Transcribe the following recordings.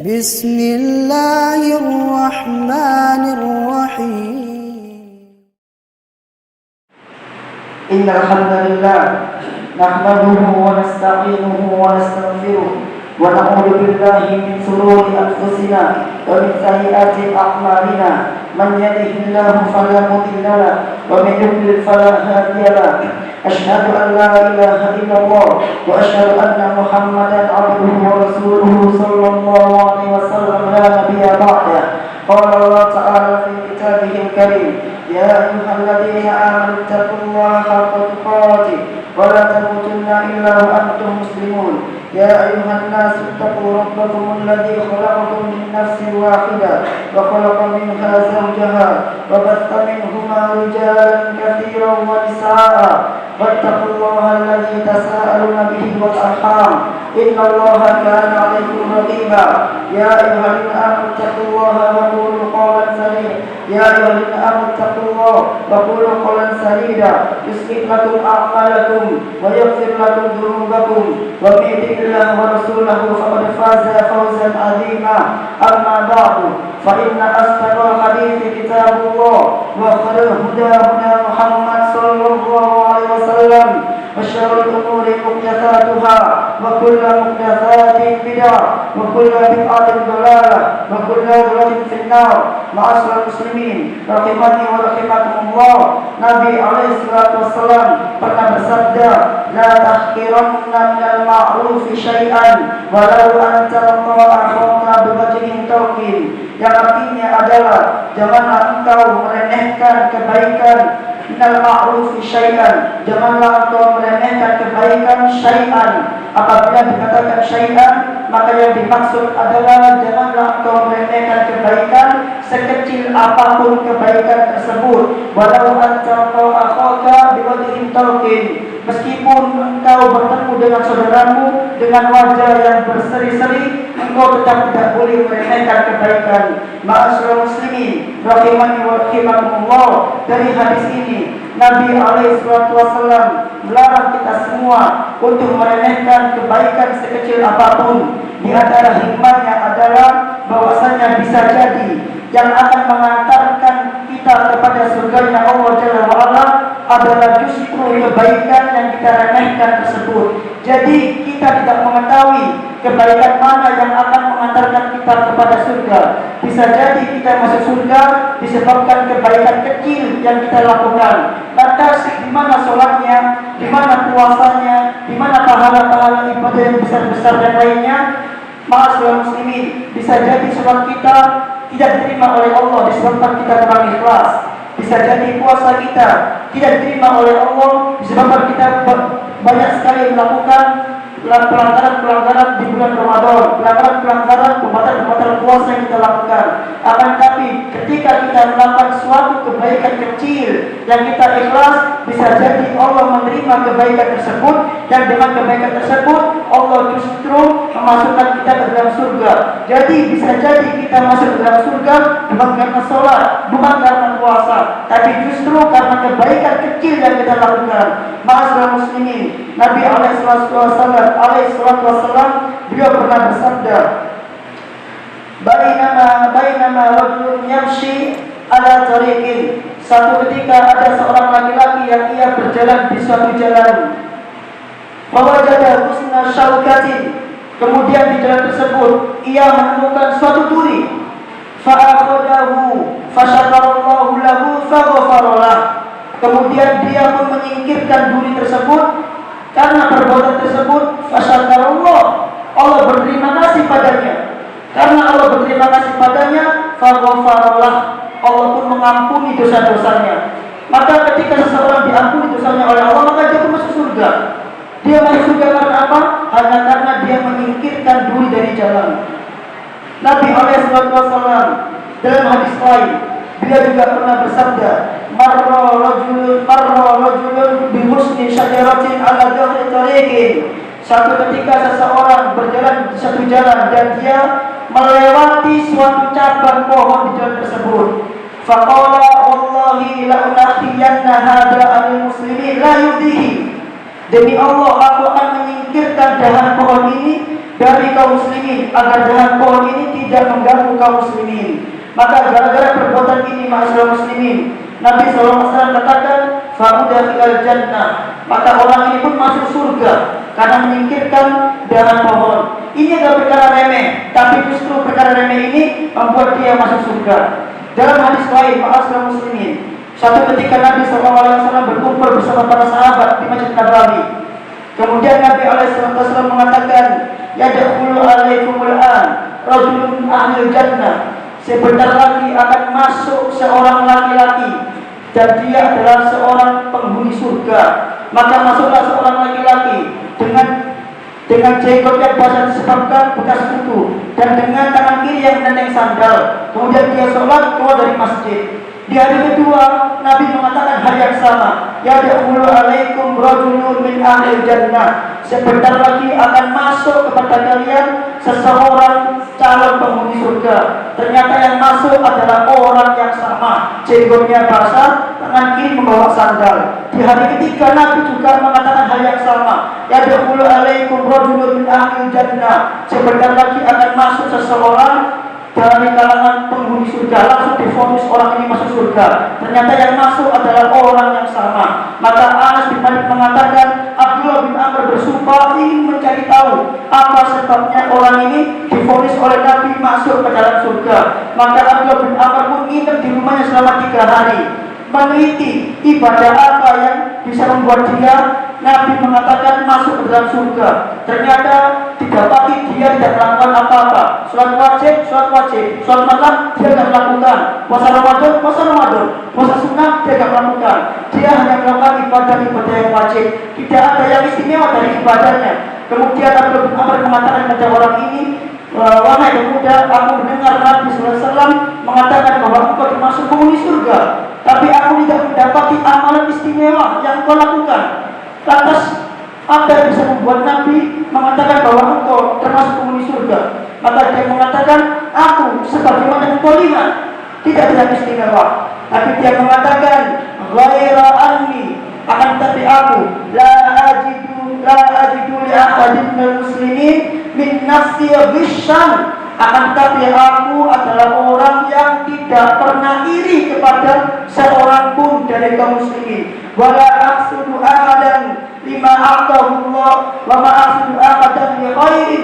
بسم الله الرحمن الرحيم إن الحمد لله نحمده ونستعينه ونستغفره ونعوذ بالله من شرور أنفسنا ومن سيئات أعمالنا من يهده الله فلا مضل له ومن يضلل فلا هادي له أشهد أن لا إله إلا الله وأشهد أن محمدا عبده ورسوله صلى الله عليه وسلم لا نبي بعده قال الله تعالى في كتابه الكريم يا أيها الذين آمنوا اتقوا الله حق تقاته ولا تموتن إلا وأنتم مسلمون يا أيها الناس اتقوا ربكم الذي خلقكم من نفس واحدة وخلق منها زوجها وبث منهما رجالا كثيرا ونساء واتقوا الله الذي تساءلون به والأرحام إن الله كان عليكم رقيبا يا أيها الذين آمنوا اتقوا الله وقولوا قولا سديدا يا أيها الذين آمنوا اتقوا الله وقولوا قولا سديدا يصلح لكم أعمالكم ويغفر لكم ذنوبكم ومن يطع الله ورسوله فقد فاز فوزا عظيما أما بعد فإن أصدق الحديث كتاب الله وخير الهدى هدى محمد صلى الله عليه وسلم وشر الأمور محدثاتها وكل محدثات بدعة وكل بدعة ضلالة وكل ضلالة في النار معاشر المسلمين rahimani wa rahimakumullah. Nabi alaihi salatu wassalam pernah bersabda, la tahqiranna minal ma'rufi syai'an walau an talqa akhaka biwajhin tawqin, yang artinya adalah janganlah engkau meremehkan kebaikan minal ma'rufi syai'an, janganlah engkau meremehkan kebaikan syai'an. Apabila dikatakan syai'an, maka yang dimaksud adalah janganlah engkau meremehkan kebaikan sekecil apapun kebaikan tersebut. Walau antalqa akhaka biwajhin talqin, meskipun engkau bertemu dengan saudaramu dengan wajah yang berseri-seri, engkau tetap tidak boleh meremehkan kebaikan. Ma'asyiral muslimin rahimani wa rahimakumullah, dari hadis ini Nabi alaihi salatu wasallam melarang kita semua untuk meremehkan kebaikan sekecil apapun. Di antara hikmahnya adalah bahwasanya bisa jadi yang akan mengantarkan kita kepada surganya Allah Jalla wa'ala adalah justru kebaikan yang kita remehkan tersebut. Jadi kita tidak mengetahui kebaikan mana yang akan mengantarkan kita kepada surga. Bisa jadi kita masuk surga disebabkan kebaikan kecil yang kita lakukan. Lantas di mana sholatnya, di mana puasanya, di mana pahala-pahala ibadah yang besar-besar dan lainnya? Ma'asyiral muslimin, bisa jadi sholat kita tidak diterima oleh Allah disebabkan kita kurang ikhlas. Bisa jadi puasa kita tidak diterima oleh Allah disebabkan kita banyak sekali melakukan pelanggaran-pelanggaran di bulan Ramadan, pelanggaran-pelanggaran pembatal-pembatal puasa yang kita lakukan. Akan tapi ketika kita melakukan suatu kebaikan kecil yang kita ikhlas, bisa jadi Allah menerima kebaikan tersebut, dan dengan kebaikan tersebut Allah justru memasukkan kita ke dalam surga. Jadi bisa jadi kita masuk ke dalam surga bukan karena sholat, bukan karena puasa, tapi justru karena kebaikan kecil yang kita lakukan. Ma'asyiral muslimin, Nabi alaihi salatu wasallam beliau pernah bersabda, bainama rajulun yamshi ala tariqin, satu ketika ada seorang laki-laki yang ia berjalan di suatu jalan, fawajada husna syaukatin, kemudian di jalan tersebut ia menemukan suatu duri, fa'akhadahu fasyakarallahu lahu faghfaralah, kemudian dia pun menyingkirkan duri tersebut. Karena perbuatan tersebut, fasyakarallah, Allah berterima kasih padanya. Karena Allah berterima kasih padanya, faghfaralah, Allah pun mengampuni dosa-dosanya. Maka ketika seseorang diampuni dosanya oleh Allah, maka dia pun masuk surga. Dia masuk surga karena apa? Hanya karena dia menyingkirkan duri dari jalan. Nabi SAW dalam hadis lain, beliau juga pernah bersabda, marra rajulun bi husni syajaratin ala dhahri tariqin, satu ketika seseorang berjalan di satu jalan dan dia melewati suatu cabang pohon di jalan tersebut. Faqala wallahi la unahiyanna hadha al muslimin la yudihi, Demi Allah, aku akan menyingkirkan dahan pohon ini dari kaum muslimin, agar dahan pohon ini tidak mengganggu kaum muslimin. Maka gara-gara perbuatan ini, ma'asyiral muslimin, Nabi SAW katakan, "Fa'udkhilal jannah." Maka orang ini pun masuk surga karena menyingkirkan dahan pohon. Ini adalah perkara remeh, tapi justru perkara remeh ini membuat dia masuk surga. Dalam hadis lain, ma'asyiral muslimin, suatu ketika Nabi SAW berkumpul bersama para sahabat di Masjid Nabawi. Kemudian Nabi SAW mengatakan, "Yadkhulu alaikumul an rajulun ahlul jannah." Sebentar lagi akan masuk seorang laki-laki dan dia adalah seorang penghuni surga. Maka masuklah seorang laki-laki dengan jenggot yang basah disebabkan bekas kutu dan dengan tangan kiri yang menenteng sandal. Kemudian dia sholat keluar dari masjid. Di hari kedua, Nabi mengatakan hal yang sama. Yadkhulu alaikum rajulun min ahlil jannah. Sebentar lagi akan masuk kepada kalian seseorang calon penghuni surga. Ternyata yang masuk adalah orang yang sama, jenggotnya basah, tangan kiri membawa sandal. Di hari ketiga, Nabi juga mengatakan hal yang sama. Yadkhulu alaikum rajulun min ahlil jannah. Sebentar lagi akan masuk seseorang dari kalangan penghuni surga. Langsung difonis orang ini masuk surga. Ternyata yang masuk adalah orang yang sama. Maka Anas bin Malik mengatakan, Abdullah bin Amr bersumpah ingin mencari tahu apa sebabnya orang ini difonis oleh Nabi masuk ke dalam surga. Maka Abdullah bin Amr pun nginep di rumahnya selama 3 hari, meneliti ibadah apa yang bisa membuat dia, Nabi mengatakan, masuk ke dalam surga. Ternyata didapati dia tidak melakukan apa-apa. Sholat wajib, sholat malam dia tidak melakukan. Puasa Ramadan, puasa sunnah dia tidak melakukan. Dia hanya melakukan ibadah-ibadah yang wajib. Tidak ada yang istimewa dari ibadahnya. Kemudian Abdullah bin Amr mengatakan kepada orang ini, "Wahai pemuda, aku mendengar Nabi SAW mengatakan bahwa engkau termasuk penghuni surga, tapi aku tidak mendapati amalan istimewa yang kau lakukan. Lantas apa yang bisa membuat Nabi mengatakan bahwa engkau termasuk penghuni surga?" Maka dia mengatakan, "Aku sebagaimana engkau lihat, tidak ada istimewa." Tapi dia mengatakan, "Ghaira anni, akan tetapi aku la ajidu li ahadin minal muslimin min nafsi ghishan." Akan tetapi aku adalah orang yang tidak pernah iri kepada seorang pun dari kaum muslimin. Wala aqsudu ahadan lima a'tahu Allah wa ma aqsudu ahadan li khairin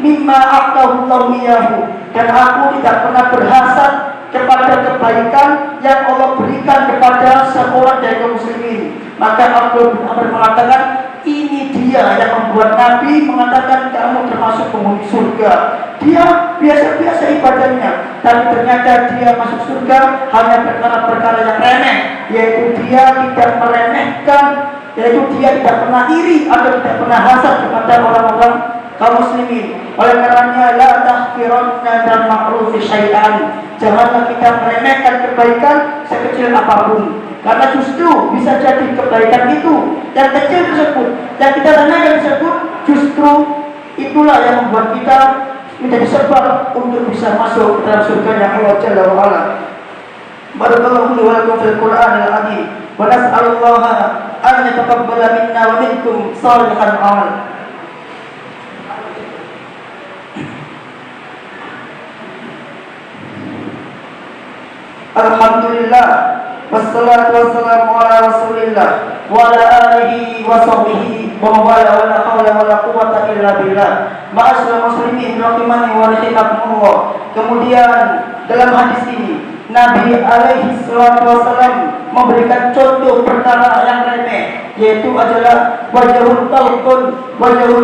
mimma a'tahu Allah iyahu. Dan aku tidak pernah berhasad kepada kebaikan yang Allah berikan kepada seorang dari kaum muslimin. Maka Abdullah bin Amr mengatakan, ini dia yang membuat Nabi mengatakan kamu termasuk penghuni surga. Dia biasa-biasa ibadahnya, tapi ternyata dia masuk surga hanya perkara-perkara yang remeh, yaitu dia tidak meremehkan, yaitu dia tidak pernah iri atau tidak pernah hasad kepada orang-orang kaum muslimin. Oleh karenanya, la tahqiranna dan ma'rufi syai'an. Janganlah kita meremehkan kebaikan sekecil apapun. Karena justru bisa jadi kebaikan itu yang kecil tersebut, yang kita remehkan tersebut, justru itulah yang membuat kita menjadi sebab untuk bisa masuk ke dalam surga yang Allah Jalla wa Ala. Barakallahu li wa lakum fil Qur'anil azim. Wa nas'alullaha an yataqabbala minna wa minkum shalihal amal. Alhamdulillah, wassalatu wassalamu ala rasulillah wa ala alihi wa sahbihi wa wala wa la hawla wa la quwwata illa billah. Ma'asyiral muslimin rahimani wa rahimakumullah. Kemudian dalam hadis ini Nabi alaihi salatu wasallam memberikan contoh perkara yang remeh, yaitu adalah wajahul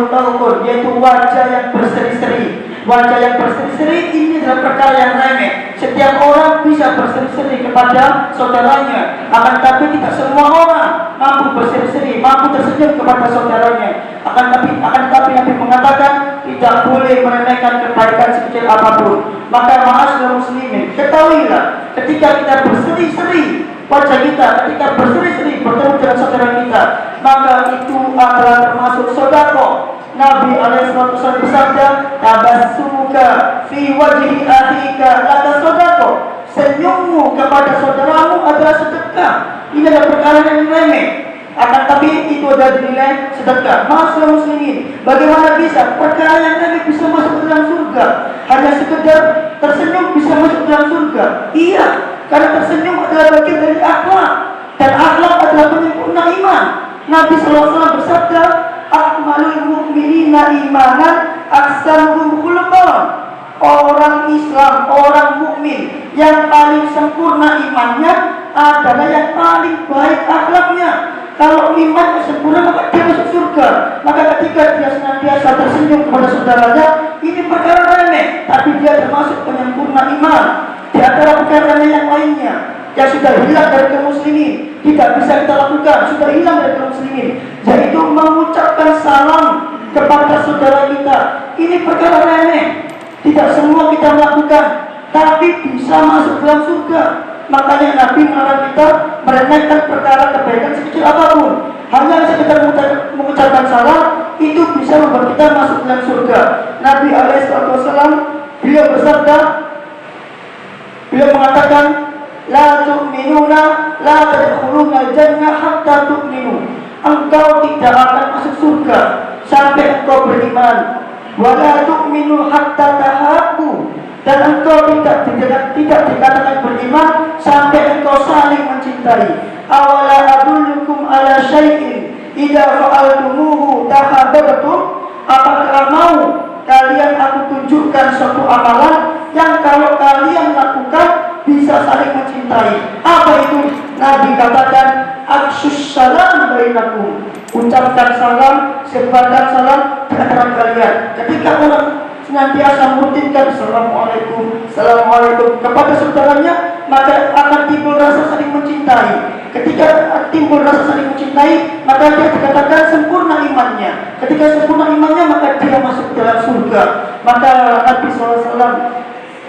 talqun, yaitu wajah yang berseri-seri. Wajah yang berseri-seri ini adalah perkara yang remeh. Setiap orang bisa berseri-seri kepada saudaranya, akan tapi tidak semua orang mampu berseri-seri, mampu tersenyum kepada saudaranya. Akan tapi Nabi mengatakan tidak boleh meremehkan kebaikan sekecil apapun. Maka ma'asyiral muslimin, ketahuilah, ketika kita berseri-seri wajah kita, ketika berseri-seri bertemu dengan saudara kita, maka itu adalah termasuk sedekah. Nabi alaihissalam bersabda, "Tabassumuka fi wajhi akhika laka sedekah." Senyummu kepada saudaramu adalah sedekah. Ini adalah perkara yang remeh. akan tapi itu adalah dinilai sedekah. Masyaallah muslimin, bagaimana bisa perkara yang remeh bisa masuk ke dalam surga? Hanya sekedar tersenyum bisa masuk ke dalam surga? Iya, karena tersenyum adalah bagian dari akhlak, dan akhlak adalah penyempurna iman. Nabi SAW bersabda, akmalul mu'minina imanan aksaruhum khuluqan. Orang Islam, orang mukmin yang paling sempurna imannya adalah yang paling baik akhlaknya. Kalau iman sempurna maka dia masuk surga. Maka ketika dia senantiasa tersenyum kepada saudaranya, ini perkara remeh, tapi dia termasuk penyempurna iman. Di antara perkara remeh yang lainnya yang sudah hilang dari kaum muslimin, tidak bisa kita lakukan, sudah hilang dari kaum muslimin, yaitu mengucapkan salam kepada saudara kita. Ini perkara remeh, tidak semua kita melakukan, tapi bisa masuk dalam surga. Makanya Nabi melarang kita meremehkan perkara kebaikan sekecil apapun. Hanya sekedar mengucapkan salam itu bisa membuat kita masuk dalam surga. Nabi SAW beliau bersabda, beliau mengatakan, la tu'minuna la tadkhuluna jannah hatta tu'minu. Engkau tidak akan masuk surga sampai engkau beriman. Wala tu'minu hatta tahabbu, dan engkau tidak dikatakan beriman sampai engkau saling mencintai. Awala adullukum ala syai'in idza fa'altumuhu tahabbtum. Apakah mau kalian aku tunjukkan suatu amalan yang kalau kalian lakukan bisa saling mencintai? Apa itu? Nabi katakan, afshus salam bainakum. Ucapkan salam, sebarkan salam di antara kalian. Ketika orang senantiasa merutinkan assalamualaikum, assalamualaikum kepada saudaranya, maka akan timbul rasa saling mencintai. Ketika timbul rasa saling mencintai, maka dia dikatakan sempurna imannya. Ketika sempurna imannya, maka dia masuk ke dalam surga. Maka Nabi SAW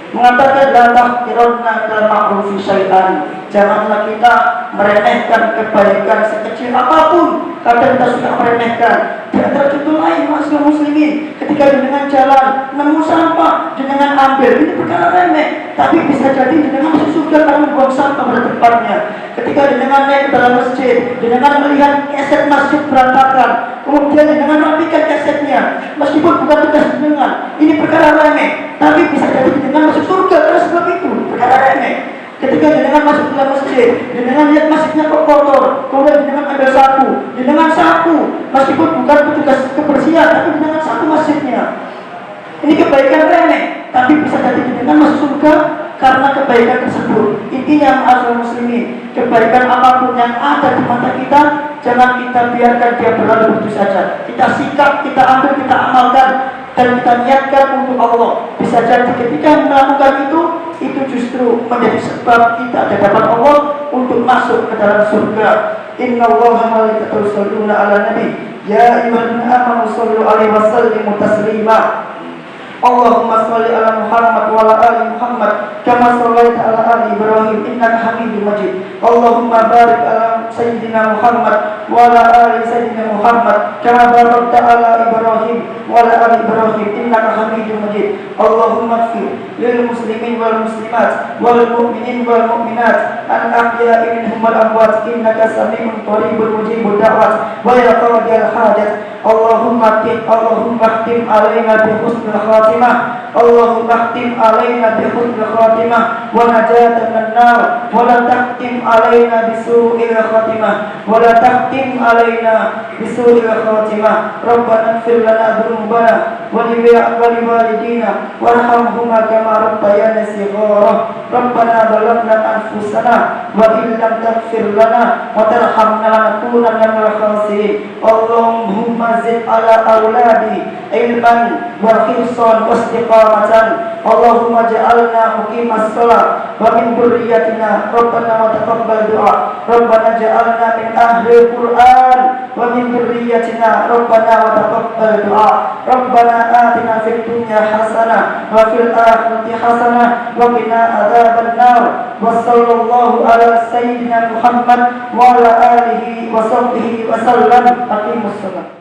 mengatakan, la tahqiranna minal ma'rufi syai'an. Janganlah kita meremehkan kebaikan sekecil apapun. Kadang kita suka meremehkan. Di antara contoh lain, masyaallah muslimin, ketika dengan jalan nemu sampah, dengan ambil, ini perkara remeh, tapi bisa jadi dengan masuk surga karena membuang sampah pada tempatnya. Ketika dengan naik ke dalam masjid, dengan melihat keset masjid berantakan, kemudian dengan merapikan kesetnya, meskipun bukan tugas dengan, ini perkara remeh, tapi bisa jadi dengan masuk surga karena sebab itu perkara remeh. Ketika jenengan masuk ke dalam masjid, jenengan lihat masjidnya kok kotor, kemudian jenengan ambil sapu, jenengan sapu, meskipun bukan petugas kebersihan, tapi jenengan sapu masjidnya. Ini kebaikan remeh, tapi bisa jadi jenengan masuk surga karena kebaikan tersebut. Intinya ma'asyiral muslimin, kebaikan apapun yang ada di mata kita, jangan kita biarkan dia berlalu begitu saja. Kita sikap, kita ambil, kita amalkan, dan kita niatkan untuk Allah. Bisa jadi ketika melakukan itu justru menjadi sebab kita di hadapan Allah untuk masuk ke dalam surga. Innallaha wa malaikatahu yusholluna 'alan nabi, ya ayyuhalladzina amanu shollu 'alaihi wa sallimu taslima. Allahumma sholli ala Muhammad wa ala ali Muhammad kama shallaita ala ali Ibrahim innaka Hamidum Majid. Allahumma barik ala sayyidina Muhammad wa ala ali sayyidina Muhammad kama barakta ala Ibrahim wa ala ali Ibrahim innaka Hamidum Majid. Allahumma ighfir lil muslimin wal muslimat wal mu'minin wal mu'minat al ahya'i minhum wal amwat innaka sami'un qaribun mujibud da'wat wa ya qadiyal hajat. Allahumma khtim alaina bi husnil khatimah. Allahumma khtim alaina bi husnil khatimah wa najatan minan nar wa la takhtim alaina bi su'il khatimah wa la takhtim alaina bi su'il khatimah. Rabbana ighfir lana dhunubana wa li walidina warhamhuma kama rabbayana shighara. Rabbana zalamna anfusana wa in lam taghfir lana wa tarhamna lanakunanna minal khasirin. Allahumma zid ala auladi ilman wa khirsan wa istiqamatan. Allahumma ja'alna muqimas shalah wa min dhurriyyatina rabbana wa taqabbal du'a. Rabbana ja'alna min ahli Qur'an wa min dhurriyyatina rabbana wa taqabbal du'a. Rabbana atina fid dunya hasanah wa fil akhirati hasanah wa qina adzaban nar. Wa sallallahu ala sayyidina Muhammad wa ala alihi wa sahbihi wa sallam. Aqimus shalah.